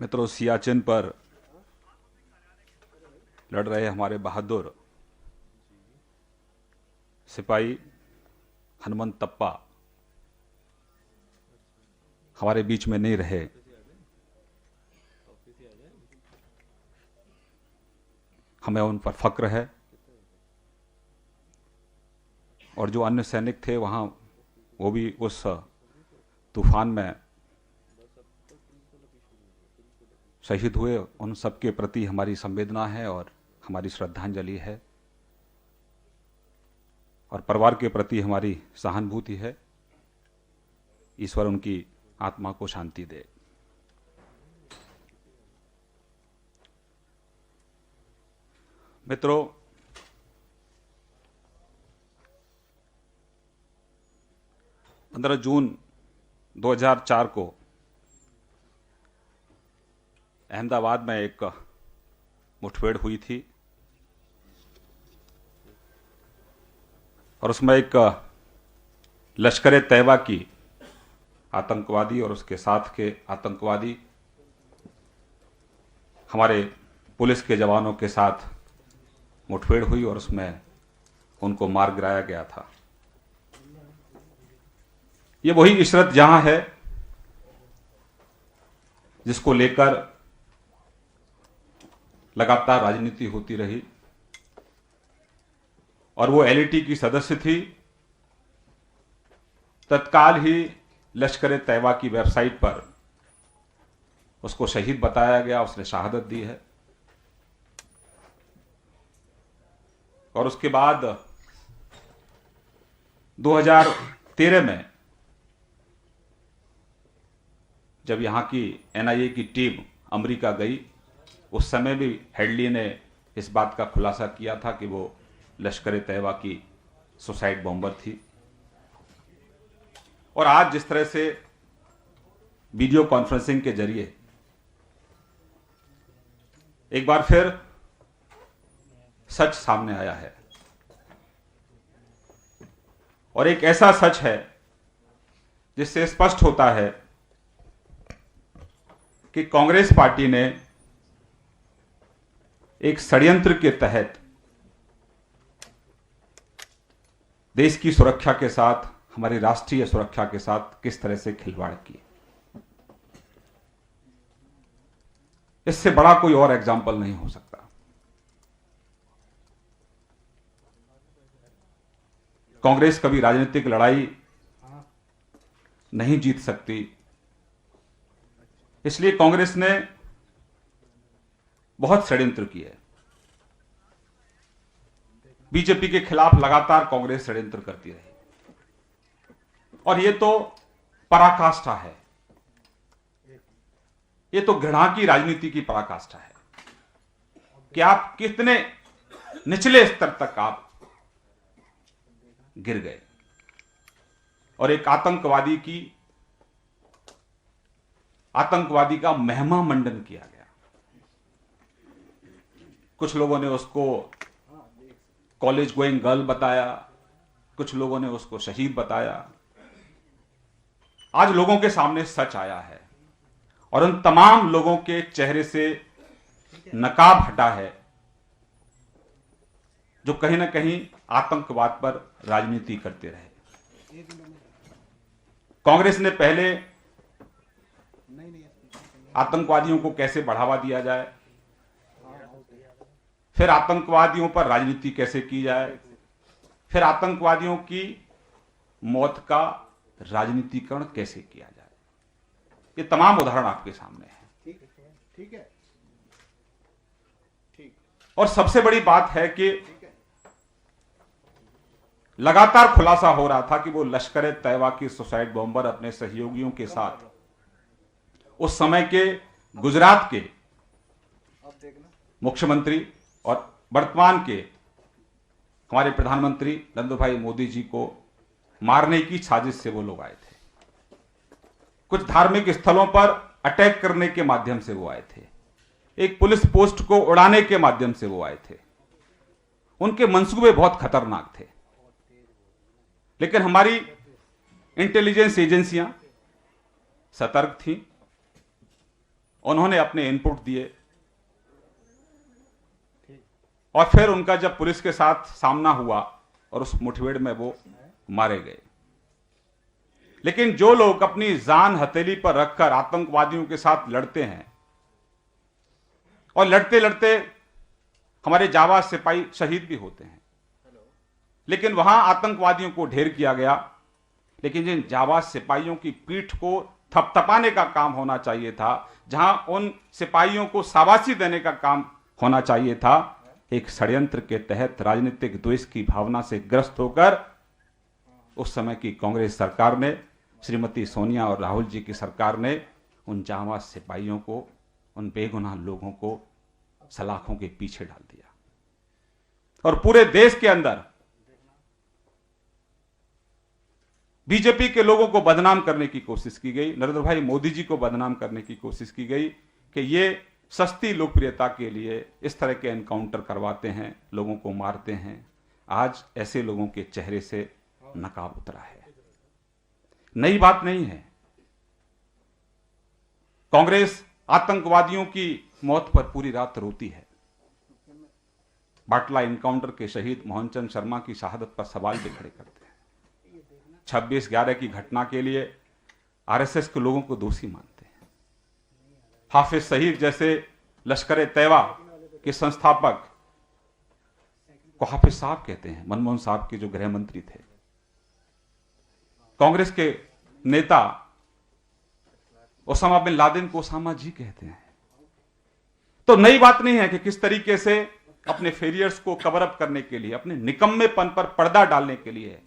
मित्रों, सियाचिन पर लड़ रहे हमारे बहादुर सिपाही हनुमंतप्पा हमारे बीच में नहीं रहे। हमें उन पर फक्र है। और जो अन्य सैनिक थे वहां, वो भी उस तूफान में शहीद हुए। उन सबके प्रति हमारी संवेदना है और हमारी श्रद्धांजलि है और परिवार के प्रति हमारी सहानुभूति है। ईश्वर उनकी आत्मा को शांति दे। मित्रों, जून 2004 को अहमदाबाद में एक मुठभेड़ हुई थी और उसमें एक लश्कर ए तैयबा की आतंकवादी और उसके साथ के आतंकवादी हमारे पुलिस के जवानों के साथ मुठभेड़ हुई और उसमें उनको मार गिराया गया था। ये वही इशरत जहां है जिसको लेकर लगातार राजनीति होती रही और वो एलईटी की सदस्य थी। तत्काल ही लश्कर ए तैयबा की वेबसाइट पर उसको शहीद बताया गया, उसने शहादत दी है। और उसके बाद 2013 में जब यहां की एनआईए की टीम अमेरिका गई, उस समय भी हेडली ने इस बात का खुलासा किया था कि वो लश्कर ए तैयबा की सुसाइड बॉम्बर थी। और आज जिस तरह से वीडियो कॉन्फ्रेंसिंग के जरिए एक बार फिर सच सामने आया है और एक ऐसा सच है जिससे स्पष्ट होता है कि कांग्रेस पार्टी ने एक षड्यंत्र के तहत देश की सुरक्षा के साथ, हमारी राष्ट्रीय सुरक्षा के साथ किस तरह से खिलवाड़ की। इससे बड़ा कोई और एग्जाम्पल नहीं हो सकता। कांग्रेस कभी राजनीतिक लड़ाई नहीं जीत सकती, इसलिए कांग्रेस ने बहुत षड्यंत्र किए। बीजेपी के खिलाफ लगातार कांग्रेस षड्यंत्र करती रही और ये तो पराकाष्ठा है, ये तो घृणा की राजनीति की पराकाष्ठा है कि आप कितने निचले स्तर तक आप गिर गए और एक आतंकवादी का महिमा मंडन किया गया। कुछ लोगों ने उसको कॉलेज गोइंग गर्ल बताया, कुछ लोगों ने उसको शहीद बताया। आज लोगों के सामने सच आया है और उन तमाम लोगों के चेहरे से नकाब हटा है जो कहीं ना कहीं आतंकवाद पर राजनीति करते रहे। कांग्रेस ने पहले आतंकवादियों को कैसे बढ़ावा दिया जाए, फिर आतंकवादियों पर राजनीति कैसे की जाए, फिर आतंकवादियों की मौत का राजनीतिकरण कैसे किया जाए, ये तमाम उदाहरण आपके सामने हैं। ठीक है। और सबसे बड़ी बात है कि लगातार खुलासा हो रहा था कि वो लश्कर ए तैयबा की सुसाइड बॉम्बर अपने सहयोगियों के साथ उस समय के गुजरात के मुख्यमंत्री और वर्तमान के हमारे प्रधानमंत्री नरेंद्र भाई मोदी जी को मारने की साजिश से वो लोग आए थे। कुछ धार्मिक स्थलों पर अटैक करने के माध्यम से वो आए थे, एक पुलिस पोस्ट को उड़ाने के माध्यम से वो आए थे। उनके मंसूबे बहुत खतरनाक थे, लेकिन हमारी इंटेलिजेंस एजेंसियां सतर्क थीं उन्होंने अपने इनपुट दिए और फिर उनका जब पुलिस के साथ सामना हुआ और उस मुठभेड़ में वो मारे गए। लेकिन जो लोग अपनी जान हथेली पर रखकर आतंकवादियों के साथ लड़ते हैं और लड़ते लड़ते हमारे जाबाज सिपाही शहीद भी होते हैं, लेकिन वहां आतंकवादियों को ढेर किया गया। लेकिन जिन जाबाज सिपाहियों की पीठ को थपथपाने का काम होना चाहिए था, जहां उन सिपाहियों को शाबाशी देने का काम होना चाहिए था, एक षड्यंत्र के तहत राजनीतिक द्वेष की भावना से ग्रस्त होकर उस समय की कांग्रेस सरकार ने, श्रीमती सोनिया और राहुल जी की सरकार ने उन जाबाज सिपाहियों को, उन बेगुनाह लोगों को सलाखों के पीछे डाल दिया और पूरे देश के अंदर बीजेपी के लोगों को बदनाम करने की कोशिश की गई, नरेंद्र भाई मोदी जी को बदनाम करने की कोशिश की गई कि ये सस्ती लोकप्रियता के लिए इस तरह के एनकाउंटर करवाते हैं, लोगों को मारते हैं। आज ऐसे लोगों के चेहरे से नकाब उतरा है। नई बात नहीं है। कांग्रेस आतंकवादियों की मौत पर पूरी रात रोती है। बाटला एनकाउंटर के शहीद मोहनचंद शर्मा की शहादत पर सवाल भी खड़े करते हैं। 26/11 की घटना के लिए आरएसएस के लोगों को दोषी मानते हैं। हाफिज सईद जैसे लश्कर तैयबा के संस्थापक को हाफिज साहब कहते हैं, मनमोहन साहब के जो गृह मंत्री थे। कांग्रेस के नेता ओसामा बिन लादेन को ओसामा जी कहते हैं। तो नई बात नहीं है कि किस तरीके से अपने फेलियर्स को कवर अप करने के लिए, अपने निकम्मेपन पर पर्दा डालने के लिए,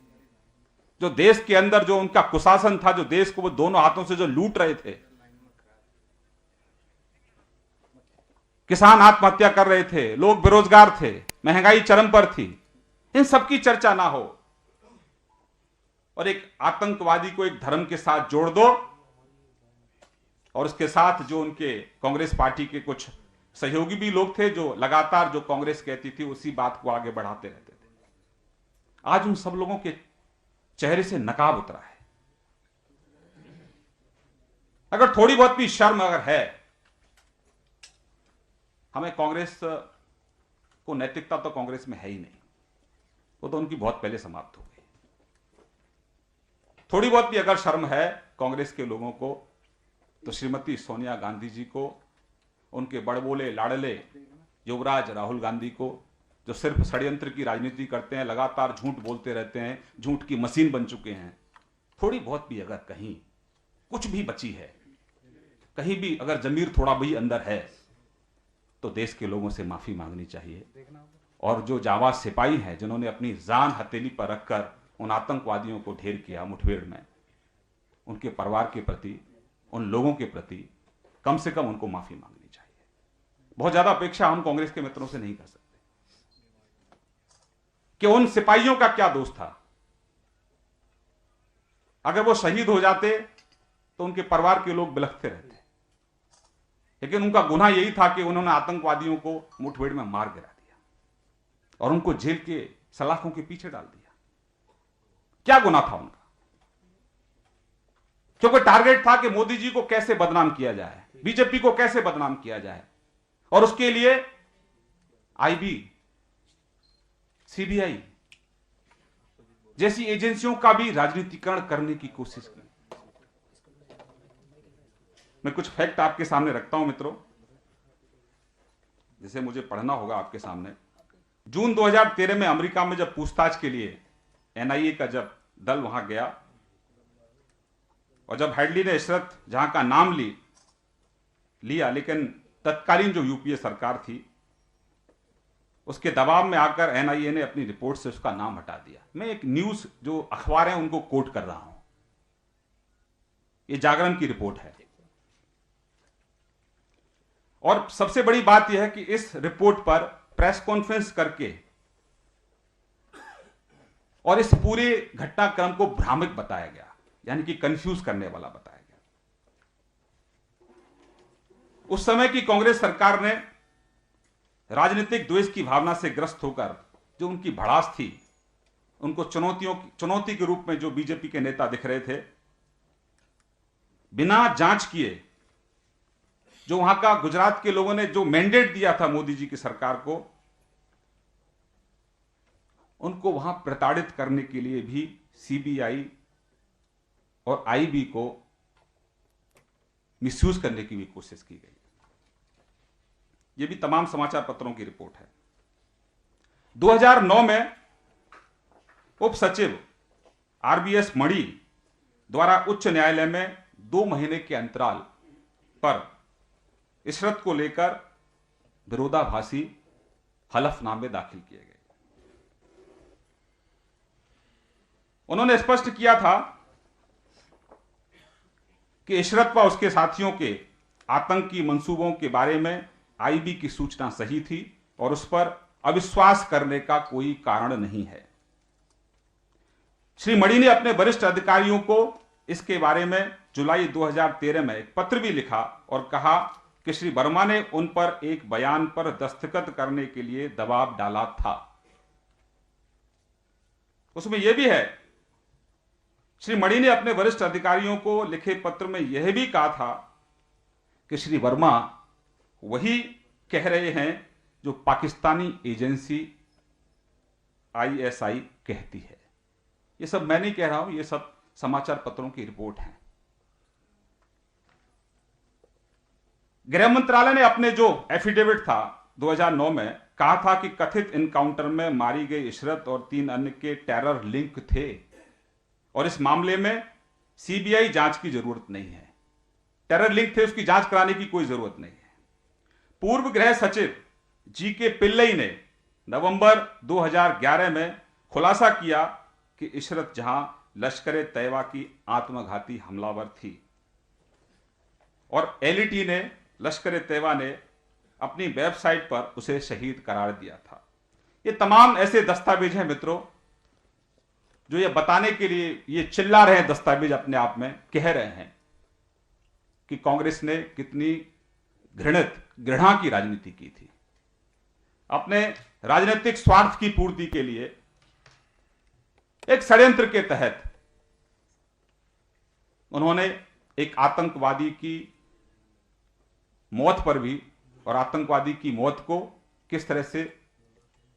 जो देश के अंदर जो उनका कुशासन था, जो देश को वो दोनों हाथों से जो लूट रहे थे, किसान आत्महत्या कर रहे थे, लोग बेरोजगार थे, महंगाई चरम पर थी, इन सबकी चर्चा ना हो और एक आतंकवादी को एक धर्म के साथ जोड़ दो और उसके साथ जो उनके कांग्रेस पार्टी के कुछ सहयोगी भी लोग थे जो लगातार जो कांग्रेस कहती थी उसी बात को आगे बढ़ाते रहते थे। आज उन सब लोगों के चेहरे से नकाब उतरा है। अगर थोड़ी बहुत भी शर्म अगर है, हमें कांग्रेस को नैतिकता तो कांग्रेस में है ही नहीं, वो तो उनकी बहुत पहले समाप्त हो गई। थोड़ी बहुत भी अगर शर्म है कांग्रेस के लोगों को, तो श्रीमती सोनिया गांधी जी को, उनके बड़बोले लाडले युवराज राहुल गांधी को, जो सिर्फ षड्यंत्र की राजनीति करते हैं, लगातार झूठ बोलते रहते हैं, झूठ की मशीन बन चुके हैं। थोड़ी बहुत भी अगर कहीं कुछ भी बची है, कहीं भी अगर जमीर थोड़ा भी अंदर है, तो देश के लोगों से माफी मांगनी चाहिए। और जो जाबाज सिपाही हैं जिन्होंने अपनी जान हथेली पर रखकर उन आतंकवादियों को ढेर किया मुठभेड़ में, उनके परिवार के प्रति, उन लोगों के प्रति कम से कम उनको माफी मांगनी चाहिए। बहुत ज्यादा अपेक्षा हम कांग्रेस के मित्रों से नहीं कर सकते कि उन सिपाहियों का क्या दोष था। अगर वो शहीद हो जाते तो उनके परिवार के लोग बिलखते रहते, लेकिन उनका गुनाह यही था कि उन्होंने आतंकवादियों को मुठभेड़ में मार गिरा दिया और उनको जेल के सलाखों के पीछे डाल दिया। क्या गुनाह था उनका? क्योंकि टारगेट था कि मोदी जी को कैसे बदनाम किया जाए, बीजेपी को कैसे बदनाम किया जाए, और उसके लिए आईबी, सीबीआई जैसी एजेंसियों का भी राजनीतिकरण करने की कोशिश की। मैं कुछ फैक्ट आपके सामने रखता हूं मित्रों, जिसे मुझे पढ़ना होगा आपके सामने। जून 2013 में अमेरिका में जब पूछताछ के लिए एनआईए का जब दल वहां गया और जब हेडली ने इशरत जहां का नाम लिया, लेकिन तत्कालीन जो यूपीए सरकार थी उसके दबाव में आकर एनआईए ने अपनी रिपोर्ट से उसका नाम हटा दिया। मैं एक न्यूज जो अखबार है उनको कोट कर रहा हूं, ये जागरण की रिपोर्ट है। और सबसे बड़ी बात यह है कि इस रिपोर्ट पर प्रेस कॉन्फ्रेंस करके और इस पूरे घटनाक्रम को भ्रामक बताया गया, यानी कि कंफ्यूज करने वाला बताया गया। उस समय की कांग्रेस सरकार ने राजनीतिक द्वेष की भावना से ग्रस्त होकर जो उनकी भड़ास थी, उनको चुनौती के रूप में जो बीजेपी के नेता दिख रहे थे, बिना जांच किए जो वहां का गुजरात के लोगों ने जो मैंडेट दिया था मोदी जी की सरकार को, उनको वहां प्रताड़ित करने के लिए भी सीबीआई और आईबी को मिसयूज करने की भी कोशिश की गई। यह भी तमाम समाचार पत्रों की रिपोर्ट है। 2009 में उप सचिव आरबीएस मणि द्वारा उच्च न्यायालय में 2 महीने के अंतराल पर इशरत को लेकर विरोधाभासी हलफनामे दाखिल किए गए। उन्होंने स्पष्ट किया था कि इशरत व उसके साथियों के आतंकी मंसूबों के बारे में आईबी की सूचना सही थी और उस पर अविश्वास करने का कोई कारण नहीं है। श्री मणि ने अपने वरिष्ठ अधिकारियों को इसके बारे में जुलाई 2013 में एक पत्र भी लिखा और कहा कि श्री वर्मा ने उन पर एक बयान पर दस्तखत करने के लिए दबाव डाला था। उसमें यह भी है, श्री मणि ने अपने वरिष्ठ अधिकारियों को लिखे पत्र में यह भी कहा था कि श्री वर्मा वही कह रहे हैं जो पाकिस्तानी एजेंसी आईएसआई कहती है। यह सब मैं नहीं कह रहा हूं, यह सब समाचार पत्रों की रिपोर्ट है। गृह मंत्रालय ने अपने जो एफिडेविट था 2009 में कहा था कि कथित इनकाउंटर में मारी गई इशरत और 3 अन्य के टेरर लिंक थे और इस मामले में सीबीआई जांच की जरूरत नहीं है। टेरर लिंक थे, उसकी जांच कराने की कोई जरूरत नहीं है। पूर्व गृह सचिव जीके पिल्लई ने नवंबर 2011 में खुलासा किया कि इशरत जहां लश्कर तैयबा की आत्मघाती हमलावर थी और एलईटी ने, लश्कर तैयबा ने अपनी वेबसाइट पर उसे शहीद करार दिया था। ये तमाम ऐसे दस्तावेज हैं मित्रों जो ये बताने के लिए ये चिल्ला रहे हैं, दस्तावेज अपने आप में कह रहे हैं कि कांग्रेस ने कितनी घृणा की राजनीति की थी। अपने राजनीतिक स्वार्थ की पूर्ति के लिए एक षड्यंत्र के तहत उन्होंने एक आतंकवादी की मौत पर भी और आतंकवादी की मौत को किस तरह से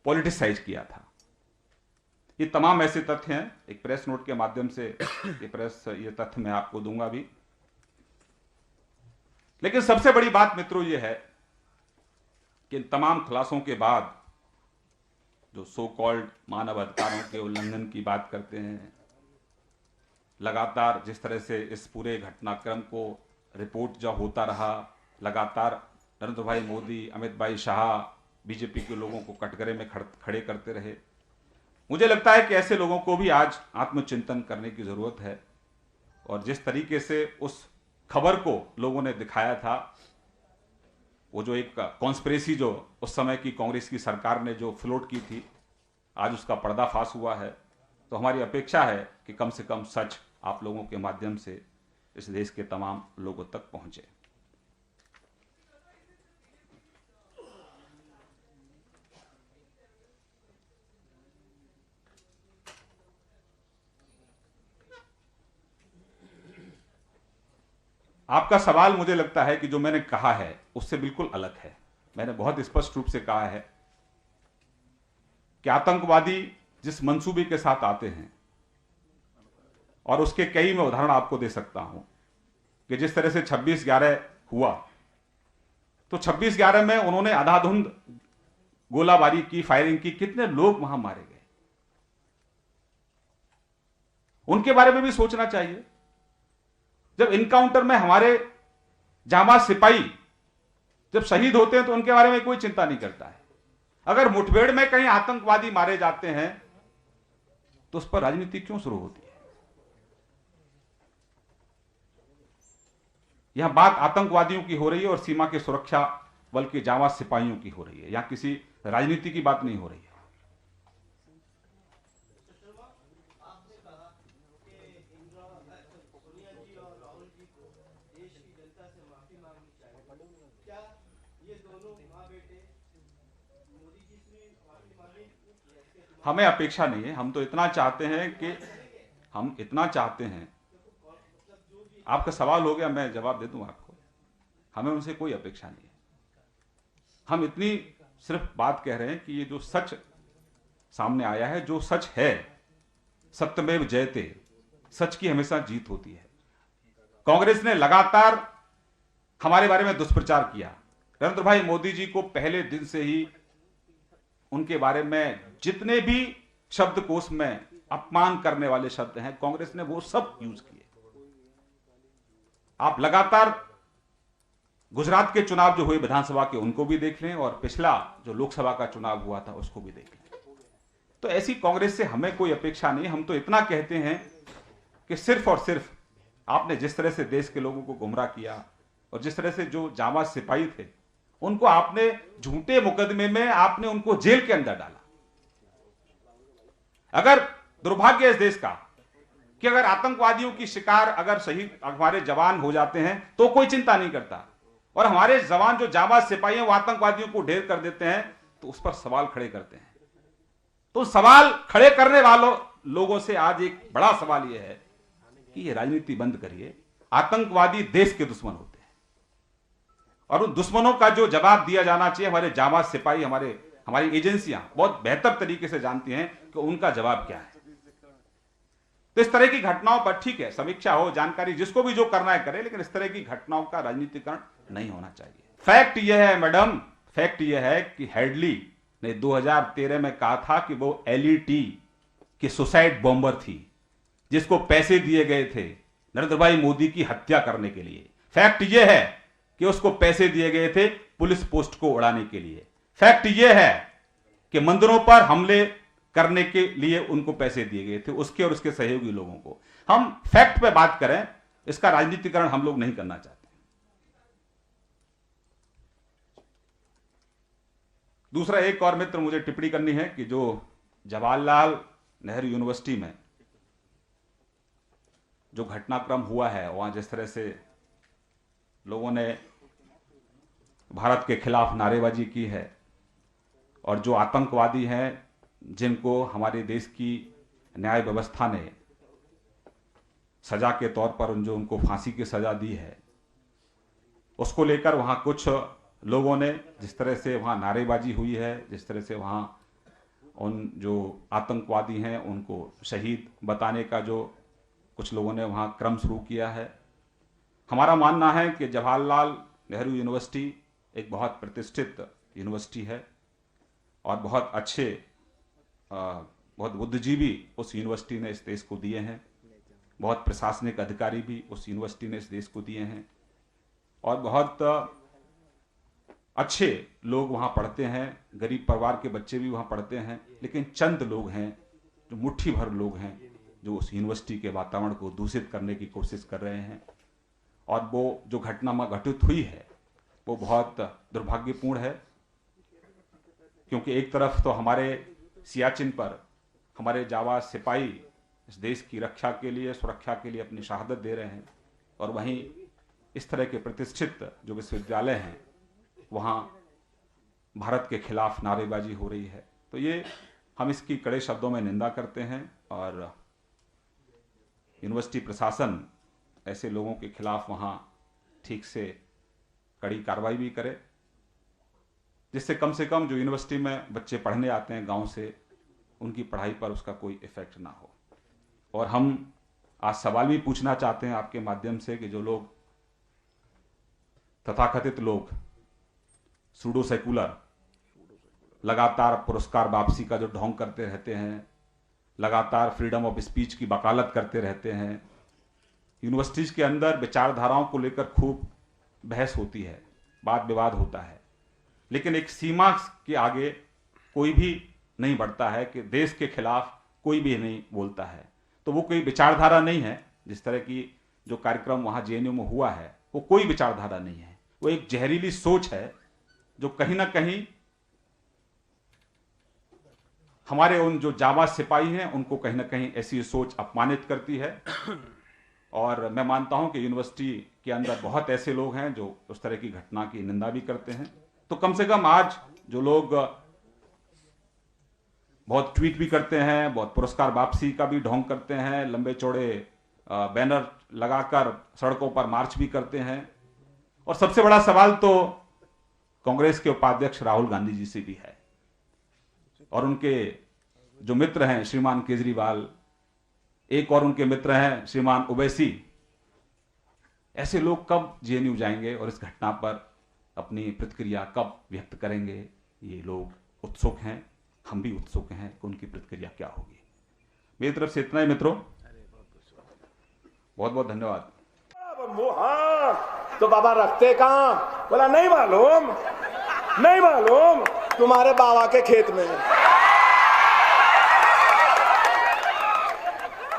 पॉलिटिसाइज किया था। ये तमाम ऐसे तथ्य हैं, एक प्रेस नोट के माध्यम से ये तथ्य मैं आपको दूंगा भी। लेकिन सबसे बड़ी बात मित्रों ये है कि इन तमाम खुलासों के बाद जो सो कॉल्ड मानव अधिकारों के उल्लंघन की बात करते हैं, लगातार जिस तरह से इस पूरे घटनाक्रम को रिपोर्ट जो होता रहा, लगातार नरेंद्र भाई मोदी, अमित भाई शाह बीजेपी के लोगों को कटघरे में खड़े करते रहे। मुझे लगता है कि ऐसे लोगों को भी आज आत्मचिंतन करने की जरूरत है और जिस तरीके से उस खबर को लोगों ने दिखाया था, वो जो एक कॉन्स्पिरेसी जो उस समय की कांग्रेस की सरकार ने जो फ्लोट की थी, आज उसका पर्दाफाश हुआ है। तो हमारी अपेक्षा है कि कम से कम सच आप लोगों के माध्यम से इस देश के तमाम लोगों तक पहुंचे। आपका सवाल मुझे लगता है कि जो मैंने कहा है उससे बिल्कुल अलग है। मैंने बहुत स्पष्ट रूप से कहा है कि आतंकवादी जिस मंसूबे के साथ आते हैं, और उसके कई मैं उदाहरण आपको दे सकता हूं कि जिस तरह से 26/11 हुआ, तो 26/11 में उन्होंने अंधाधुंध गोलाबारी की, फायरिंग की, कितने लोग वहां मारे गए, उनके बारे में भी सोचना चाहिए। जब इनकाउंटर में हमारे जांबाज सिपाही जब शहीद होते हैं तो उनके बारे में कोई चिंता नहीं करता है। अगर मुठभेड़ में कहीं आतंकवादी मारे जाते हैं तो उस पर राजनीति क्यों शुरू होती है? यहां बात आतंकवादियों की हो रही है और सीमा के सुरक्षा बल के जांबाज सिपाहियों की हो रही है। यहां किसी राजनीति की बात नहीं हो रही है। हमें अपेक्षा नहीं है, हम तो इतना चाहते हैं कि आपका सवाल हो गया, मैं जवाब दे दूं आपको। हमें उनसे कोई अपेक्षा नहीं है। हम इतनी सिर्फ बात कह रहे हैं कि ये जो सच सामने आया है, जो सच है, सत्यमेव जयते, सच की हमेशा जीत होती है। कांग्रेस ने लगातार हमारे बारे में दुष्प्रचार किया। नरेंद्र भाई मोदी जी को पहले दिन से ही उनके बारे में जितने भी शब्दकोश में अपमान करने वाले शब्द हैं, कांग्रेस ने वो सब यूज किए। आप लगातार गुजरात के चुनाव जो हुए विधानसभा के, उनको भी देख लें, और पिछला जो लोकसभा का चुनाव हुआ था उसको भी देख लें। तो ऐसी कांग्रेस से हमें कोई अपेक्षा नहीं। हम तो इतना कहते हैं कि सिर्फ और सिर्फ आपने जिस तरह से देश के लोगों को गुमराह किया और जिस तरह से जो जांबाज सिपाही थे उनको आपने झूठे मुकदमे में आपने उनको जेल के अंदर डाला। अगर दुर्भाग्य इस देश का कि अगर आतंकवादियों की शिकार अगर शहीद हमारे जवान हो जाते हैं तो कोई चिंता नहीं करता, और हमारे जवान जो जांबाज सिपाही हैं वो आतंकवादियों को ढेर कर देते हैं तो उस पर सवाल खड़े करते हैं। तो सवाल खड़े करने वालों लोगों से आज एक बड़ा सवाल यह है कि ये राजनीति बंद करिए। आतंकवादी देश के दुश्मन होते हैं और उन दुश्मनों का जो जवाब दिया जाना चाहिए, हमारे जांबाज सिपाही, हमारी एजेंसियां बहुत बेहतर तरीके से जानती हैं कि उनका जवाब क्या है। तो इस तरह की घटनाओं पर ठीक है, समीक्षा हो, जानकारी जिसको भी जो करना है करे, लेकिन इस तरह की घटनाओं का राजनीतिकरण नहीं होना चाहिए। फैक्ट यह है मैडम, फैक्ट यह है कि हेडली ने 2013 में कहा था कि वो एलईटी की सुसाइड बॉम्बर थी जिसको पैसे दिए गए थे नरेंद्र भाई मोदी की हत्या करने के लिए। फैक्ट यह है कि उसको पैसे दिए गए थे पुलिस पोस्ट को उड़ाने के लिए। फैक्ट यह है कि मंदिरों पर हमले करने के लिए उनको पैसे दिए गए थे, उसके और उसके सहयोगी लोगों को। हम फैक्ट पे बात करें, इसका राजनीतिकरण हम लोग नहीं करना चाहते। दूसरा एक और मित्र मुझे टिप्पणी करनी है कि जो जवाहरलाल नेहरू यूनिवर्सिटी में जो घटनाक्रम हुआ है, वहां जिस तरह से लोगों ने भारत के खिलाफ नारेबाजी की है और जो आतंकवादी हैं जिनको हमारे देश की न्याय व्यवस्था ने सजा के तौर पर जो उनको फांसी की सजा दी है, उसको लेकर वहां कुछ लोगों ने जिस तरह से वहां नारेबाजी हुई है, जिस तरह से वहां उन जो आतंकवादी हैं उनको शहीद बताने का जो कुछ लोगों ने वहां क्रम शुरू किया है। हमारा मानना है कि जवाहरलाल नेहरू यूनिवर्सिटी एक बहुत प्रतिष्ठित यूनिवर्सिटी है और बहुत अच्छे बहुत बुद्धिजीवी उस यूनिवर्सिटी ने इस देश को दिए हैं, बहुत प्रशासनिक अधिकारी भी उस यूनिवर्सिटी ने इस देश को दिए हैं और बहुत अच्छे लोग वहाँ पढ़ते हैं, गरीब परिवार के बच्चे भी वहाँ पढ़ते हैं। लेकिन चंद लोग हैं, जो मुट्ठी भर लोग हैं, जो उस यूनिवर्सिटी के वातावरण को दूषित करने की कोशिश कर रहे हैं। और वो जो घटना में घटित हुई है वो बहुत दुर्भाग्यपूर्ण है, क्योंकि एक तरफ तो हमारे सियाचिन पर हमारे जांबाज सिपाही इस देश की रक्षा के लिए, सुरक्षा के लिए अपनी शहादत दे रहे हैं, और वहीं इस तरह के प्रतिष्ठित जो विश्वविद्यालय हैं वहाँ भारत के खिलाफ नारेबाजी हो रही है। तो ये हम इसकी कड़े शब्दों में निंदा करते हैं और यूनिवर्सिटी प्रशासन ऐसे लोगों के खिलाफ वहाँ ठीक से कड़ी कार्रवाई भी करे, जिससे कम से कम जो यूनिवर्सिटी में बच्चे पढ़ने आते हैं गांव से, उनकी पढ़ाई पर उसका कोई इफेक्ट ना हो। और हम आज सवाल भी पूछना चाहते हैं आपके माध्यम से कि जो लोग तथाकथित लोग सूडो सेकुलर लगातार पुरस्कार वापसी का जो ढोंग करते रहते हैं, लगातार फ्रीडम ऑफ स्पीच की वकालत करते रहते हैं, यूनिवर्सिटीज के अंदर विचारधाराओं को लेकर खूब बहस होती है, वाद विवाद होता है, लेकिन एक सीमा के आगे कोई भी नहीं बढ़ता है कि देश के खिलाफ कोई भी नहीं बोलता है। तो वो कोई विचारधारा नहीं है। जिस तरह की जो कार्यक्रम वहां जेएनयू में हुआ है वो कोई विचारधारा नहीं है, वो एक जहरीली सोच है जो कहीं ना कहीं हमारे उन जो जांबाज सिपाही हैं उनको कहीं ना कहीं ऐसी सोच अपमानित करती है। और मैं मानता हूं कि यूनिवर्सिटी के अंदर बहुत ऐसे लोग हैं जो उस तरह की घटना की निंदा भी करते हैं। तो कम से कम आज जो लोग बहुत ट्वीट भी करते हैं, बहुत पुरस्कार वापसी का भी ढोंग करते हैं, लंबे चौड़े बैनर लगाकर सड़कों पर मार्च भी करते हैं और सबसे बड़ा सवाल तो कांग्रेस के उपाध्यक्ष राहुल गांधी जी से भी है, और उनके जो मित्र हैं श्रीमान केजरीवाल, एक और उनके मित्र हैं श्रीमान ओवैसी। ऐसे लोग कब जेएनयू जाएंगे और इस घटना पर अपनी प्रतिक्रिया कब व्यक्त करेंगे? ये लोग उत्सुक हैं, हम भी उत्सुक हैं कि उनकी प्रतिक्रिया क्या होगी। मेरी तरफ से इतना ही मित्रों, बहुत बहुत धन्यवाद। हाँ, तो बाबा रखते कहां? बोला नहीं मालूम, नहीं मालूम, तुम्हारे बाबा के खेत में।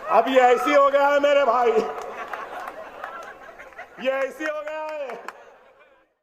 अब ये ऐसी हो गया है मेरे भाई, ये ऐसी हो